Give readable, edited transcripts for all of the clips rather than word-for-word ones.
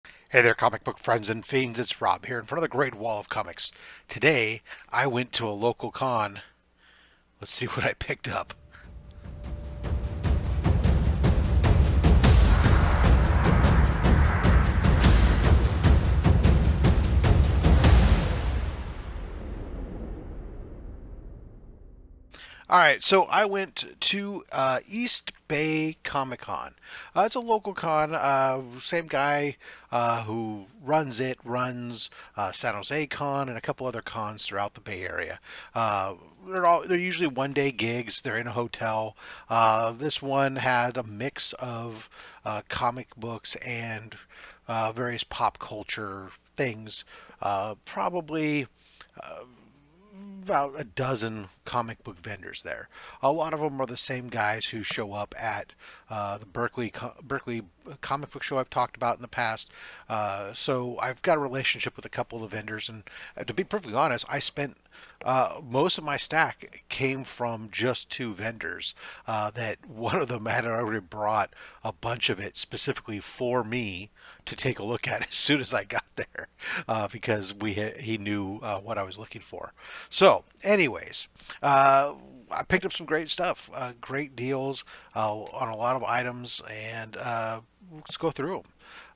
Hey there, comic book friends and fiends. It's Rob here in front of the Great Wall of Comics. Today, I went to a local con. Let's see what I picked up. All right, so I went to East Bay Comic Con. It's a local con. Same guy who runs it runs San Jose Con and a couple other cons throughout the Bay Area. They're usually 1 day gigs. They're in a hotel. This one had a mix of comic books and various pop culture things. Probably about a dozen comic book vendors there. A lot of them are the same guys who show up at the Berkeley comic book show I've talked about in the past. So I've got a relationship with a couple of the vendors, and to be perfectly honest, I spent most of my stack came from just two vendors. That one of them had already brought a bunch of it specifically for me to take a look at as soon as I got there, because he knew what I was looking for. So, anyways, I picked up some great stuff, great deals on a lot of items, and let's go through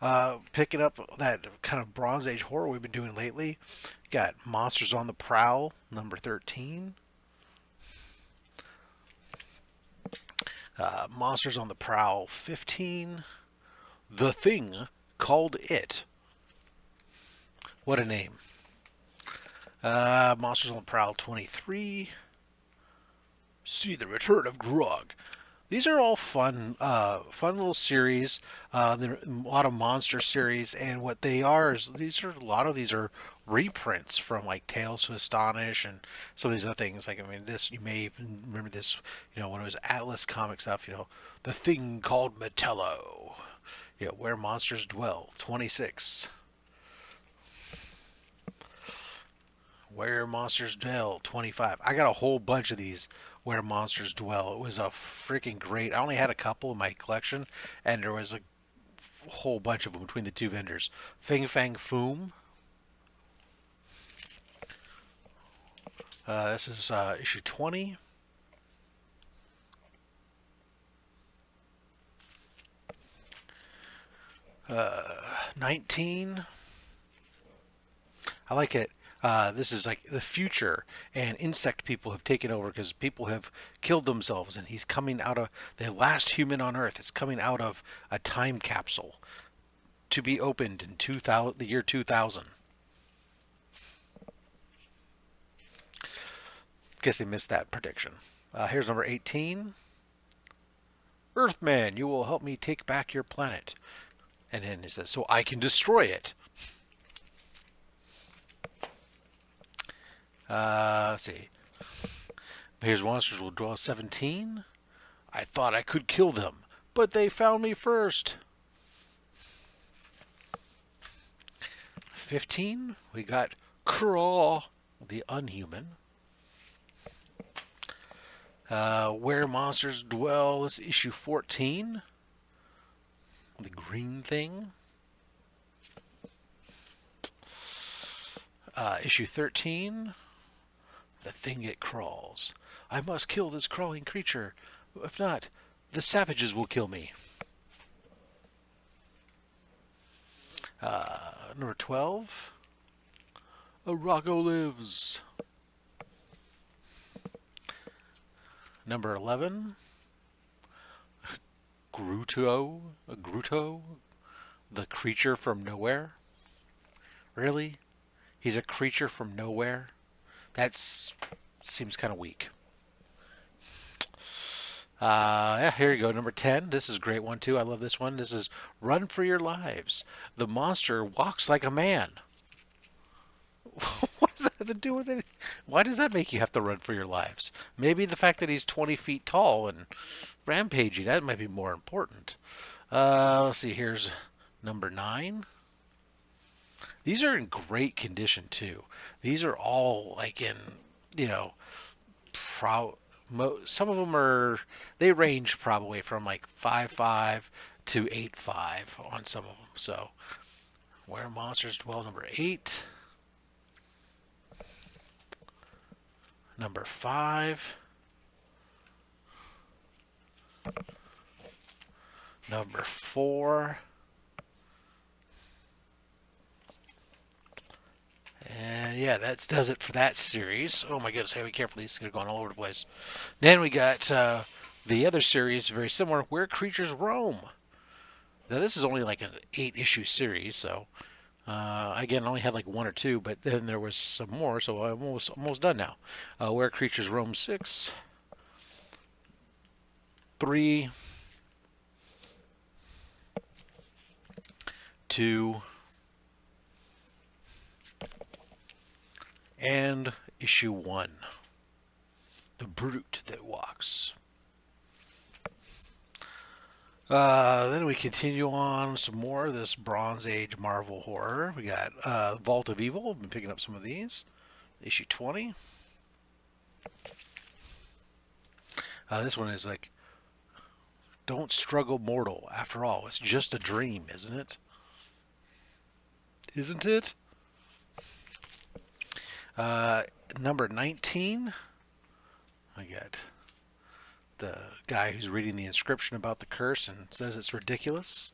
them. Picking up that kind of Bronze Age horror we've been doing lately. Got Monsters on the Prowl, number 13. Monsters on the Prowl, 15. The Thing Called It. What a name. Monsters on the Prowl, 23. See the Return of Grog. These are all fun little series. There are a lot of monster series, and what they are is a lot of these are reprints from like Tales to Astonish and some of these other things. Like, I mean, this you may even remember this, when it was Atlas comic stuff. The Thing Called Metello. Where Monsters Dwell, 26. Where Monsters Dwell, 25. I got a whole bunch of these Where Monsters Dwell. It was a freaking great. I only had a couple in my collection, and there was a whole bunch of them between the two vendors. Fing Fang Foom. This is issue 20. 19. I like it. This is like the future, and insect people have taken over because people have killed themselves, and he's coming out of the last human on Earth. It's coming out of a time capsule to be opened in the year 2000. Guess they missed that prediction. Here's number 18. Earthman, you will help me take back your planet. And then he says, so I can destroy it. Let's see. Here's Monsters Will Dwell, 17. I thought I could kill them, but they found me first. 15. We got Craw, the Unhuman. Where Monsters Dwell is issue 14. The Green Thing. Issue 13. The Thing It Crawls. I must kill this crawling creature. If not, the savages will kill me. Number 12. Arago Lives. Number 11. Gruto, the creature from nowhere. Really? He's a creature from nowhere? That seems kind of weak. Yeah, here you go. Number 10. This is a great one, too. I love this one. This is Run for Your Lives. The monster walks like a man. What does that have to do with it? Why does that make you have to run for your lives? Maybe the fact that he's 20 feet tall and rampaging, that might be more important. Let's see. Here's number 9. These are in great condition, too. These are all, like, in, you know, some of them they range probably from like 5.5 to 8.5 on some of them. So Where Monsters Dwell, number 8. Number 5. Number 4. And yeah, that does it for that series. Oh my goodness, I gotta be careful. These are going all over the place. Then we got the other series, very similar, Where Creatures Roam. Now this is only like an 8-issue series, so again, I only had like 1 or 2, but then there was some more, so I'm almost done now. Where Creatures Roam 6, 3, 2, and issue 1, The Brute That Walks. Then we continue on some more of this Bronze Age Marvel horror. We got Vault of Evil. I've been picking up some of these. Issue 20. This one is like, don't struggle, mortal. After all, it's just a dream, isn't it? Isn't it? Number 19. I got the guy who's reading the inscription about the curse and says it's ridiculous.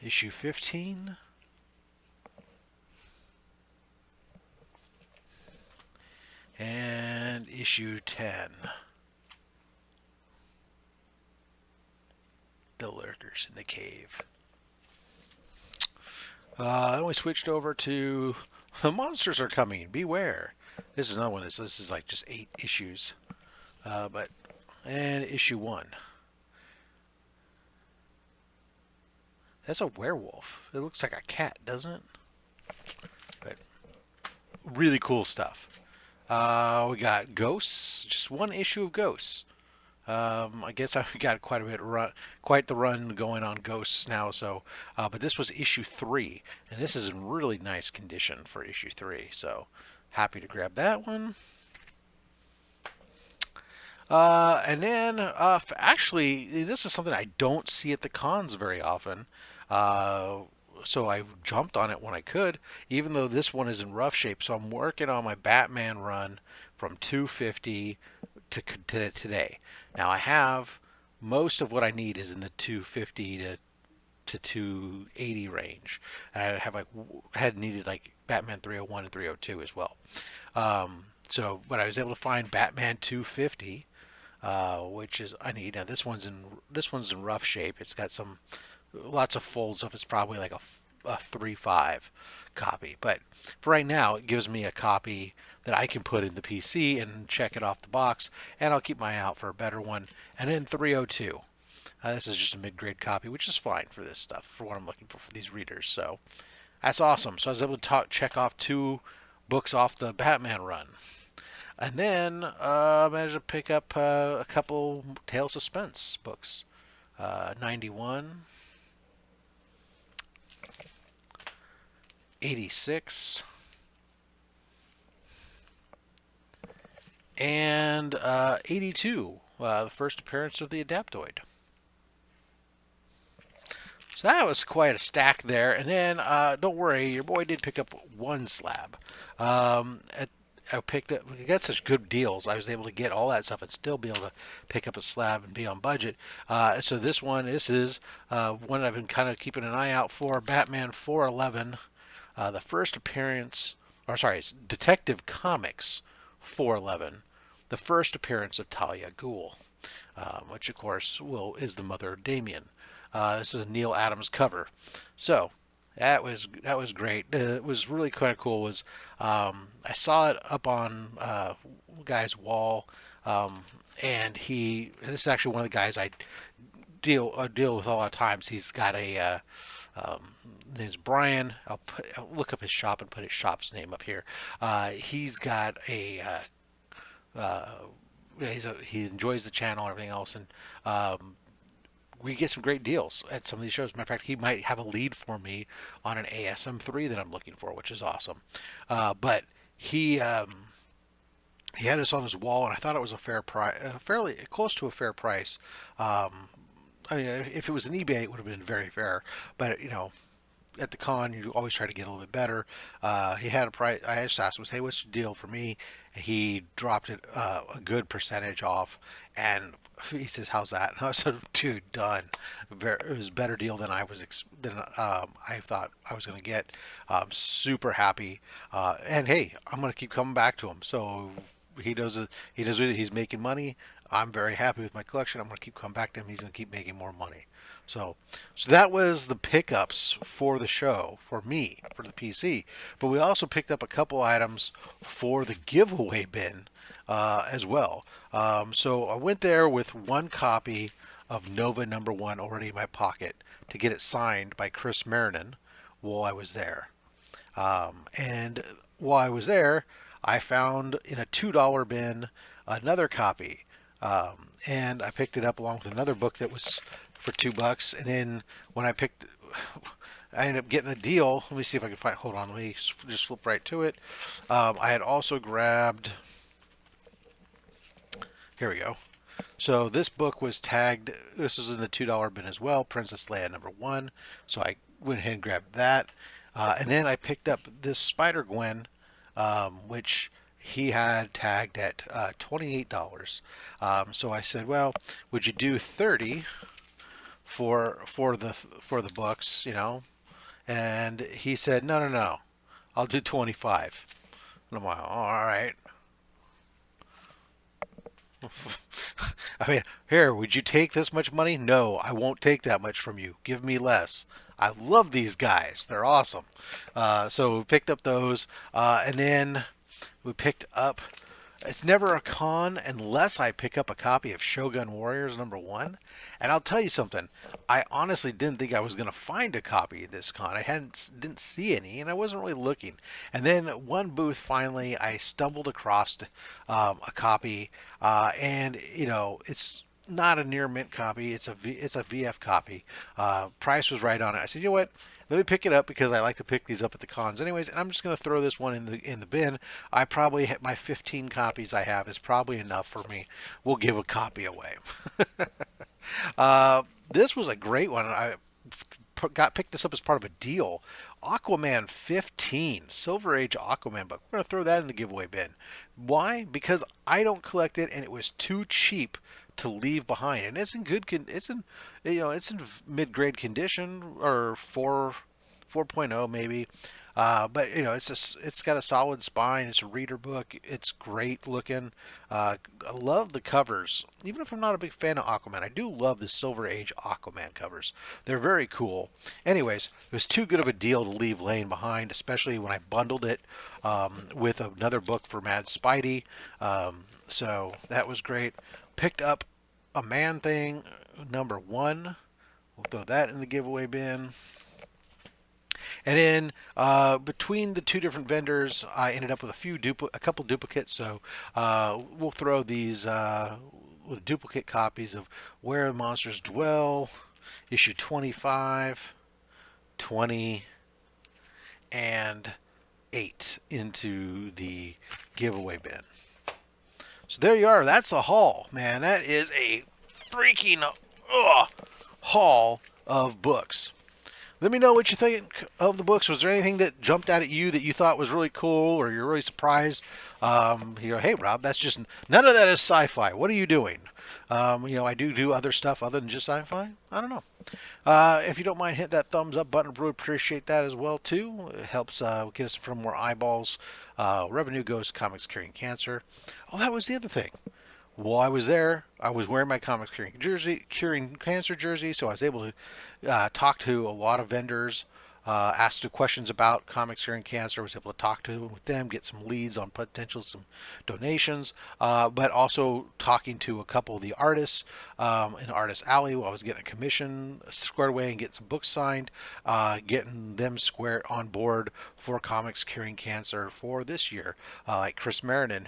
Issue 15. And issue 10. The Lurkers in the Cave. Then we switched over to The Monsters Are Coming, Beware. This is another one. This is like just 8 issues. And issue 1. That's a werewolf. It looks like a cat, doesn't it? But really cool stuff. We got Ghosts. Just 1 issue of Ghosts. I guess I've got quite the run going on Ghosts now. So, but this was issue 3, and this is in really nice condition for issue 3. So, happy to grab that one. And then, actually, this is something I don't see at the cons very often. So I jumped on it when I could, even though this one is in rough shape. So I'm working on my Batman run from 250 to today. Now I have most of what I need is in the 250 to 280 range. And I have had needed like Batman 301 and 302 as well. But I was able to find Batman 250. Which is I need. Now this one's in rough shape. It's got lots of folds up. It's probably like a 3.5 copy. But for right now, it gives me a copy that I can put in the PC and check it off the box. And I'll keep my eye out for a better one. And then 302. This is just a mid-grade copy, which is fine for this stuff, for what I'm looking for these readers. So that's awesome. So I was able to check off 2 books off the Batman run. And then I managed to pick up a couple Tales of Suspense books. 91, 86, and 82, the first appearance of the Adaptoid. So that was quite a stack there. And then, don't worry, your boy did pick up 1 slab. I got such good deals. I was able to get all that stuff and still be able to pick up a slab and be on budget. So this is one I've been kind of keeping an eye out for. Batman 411, the first appearance, it's Detective Comics 411, the first appearance of Talia Ghul, which of course is the mother of Damien. This is a Neil Adams cover. So that was great. It was really kind of cool. I saw it up on a guy's wall, and this is actually one of the guys I deal with a lot of times. He's got his name's Brian. I'll look up his shop and put his shop's name up here. He's got he enjoys the channel and everything else, and we get some great deals at some of these shows. Matter of fact, he might have a lead for me on an ASM3 that I'm looking for, which is awesome. But he had this on his wall, and I thought it was a fair price, fairly close to a fair price. I mean, if it was an eBay, it would have been very fair. But at the con, you always try to get a little bit better. He had a price. I just asked him, "Hey, what's your deal for me?" And he dropped it a good percentage off, and he says, "How's that?" And I said, "Dude, done. It was a better deal than than I thought I was going to get. I'm super happy, and hey, I'm going to keep coming back to him. So he does it. He does it. He's making money. I'm very happy with my collection. I'm going to keep coming back to him. He's going to keep making more money. So that was the pickups for the show for me for the PC. But we also picked up a couple items for the giveaway bin as well. So I went there with one copy of Nova #1 already in my pocket to get it signed by Chris Marinan while I was there. And while I was there, I found in a $2 bin another copy, and I picked it up along with another book that was for $2. And then when I ended up getting a deal. Let me see if I can find. Hold on, let me just flip right to it. I had also grabbed. Here we go. So this book was tagged. This was in the $2 bin as well. Princess Leia #1. So I went ahead and grabbed that, and then I picked up this Spider Gwen, which he had tagged at $28. So I said, "Well, would you do 30 for the books? You know?" And he said, "No, no, no. I'll do 25." And I'm like, "All right." I mean, here, would you take this much money? No, I won't take that much from you. Give me less. I love these guys. They're awesome. So we picked up those, and then we picked up. It's never a con unless I pick up a copy of Shogun Warriors #1. And I'll tell you something. I honestly didn't think I was going to find a copy of this con. I didn't see any, and I wasn't really looking. And then one booth finally, I stumbled across a copy, and it's not a near mint copy. It's a VF copy. Price was right on it. I said, you know what? Let me pick it up because I like to pick these up at the cons anyways, and I'm just going to throw this one in the bin. I probably my 15 copies I have is probably enough for me. We'll give a copy away. This was a great one. I picked this up as part of a deal. Aquaman 15, Silver Age Aquaman book. We're going to throw that in the giveaway bin. Why? Because I don't collect it, and it was too cheap to leave behind. And it's in it's in mid-grade condition, or 4.0 maybe. But it's got a solid spine. It's a reader book. It's great looking. I love the covers. Even if I'm not a big fan of Aquaman, I do love the Silver Age Aquaman covers. They're very cool. Anyways, it was too good of a deal to leave laying behind, especially when I bundled it with another book for Mad Spidey. So that was great. Picked up a Man Thing #1. We'll throw that in the giveaway bin. And then between the two different vendors, I ended up with a couple duplicates. So we'll throw these with duplicate copies of Where the Monsters Dwell, issue 25, 20, and 8 into the giveaway bin. So there you are. That's a haul, man. That is a freaking haul of books. Let me know what you think of the books. Was there anything that jumped out at you that you thought was really cool, or you're really surprised? Hey Rob, that's just none of that is sci-fi. What are you doing? I do other stuff other than just sci-fi. I don't know. If you don't mind, hit that thumbs up button. Really appreciate that as well too. It helps get us from more eyeballs. Revenue goes to Comics Curing Cancer. Oh, that was the other thing. While I was there, I was wearing my Comics Curing Cancer jersey, so I was able to talk to a lot of vendors, ask the questions about Comics Curing Cancer. I was able to talk with them, get some leads on some donations, but also talking to a couple of the artists in Artist Alley while I was getting a commission squared away and getting some books signed, getting them square on board for Comics Curing Cancer for this year. Like Chris Marinan,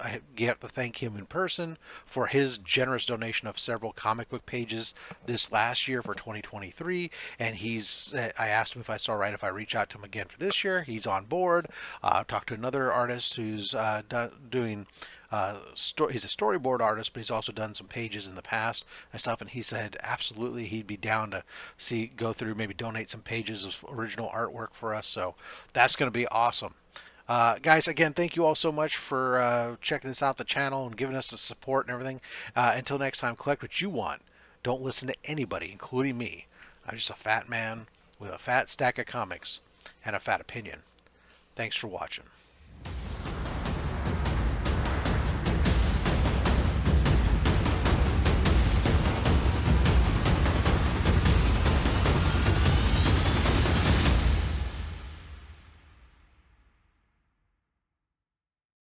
I have to thank him in person for his generous donation of several comic book pages this last year for 2023. And I asked him if it's all right if I reach out to him again for this year. He's on board. Talked to another artist who's doing He's a storyboard artist, but he's also done some pages in the past and stuff. And he said absolutely he'd be down to go through, maybe donate some pages of original artwork for us. So that's going to be awesome. Guys, again, thank you all so much for checking us out, the channel, and giving us the support and everything. Until next time, collect what you want. Don't listen to anybody, including me. I'm just a fat man with a fat stack of comics and a fat opinion. Thanks for watching.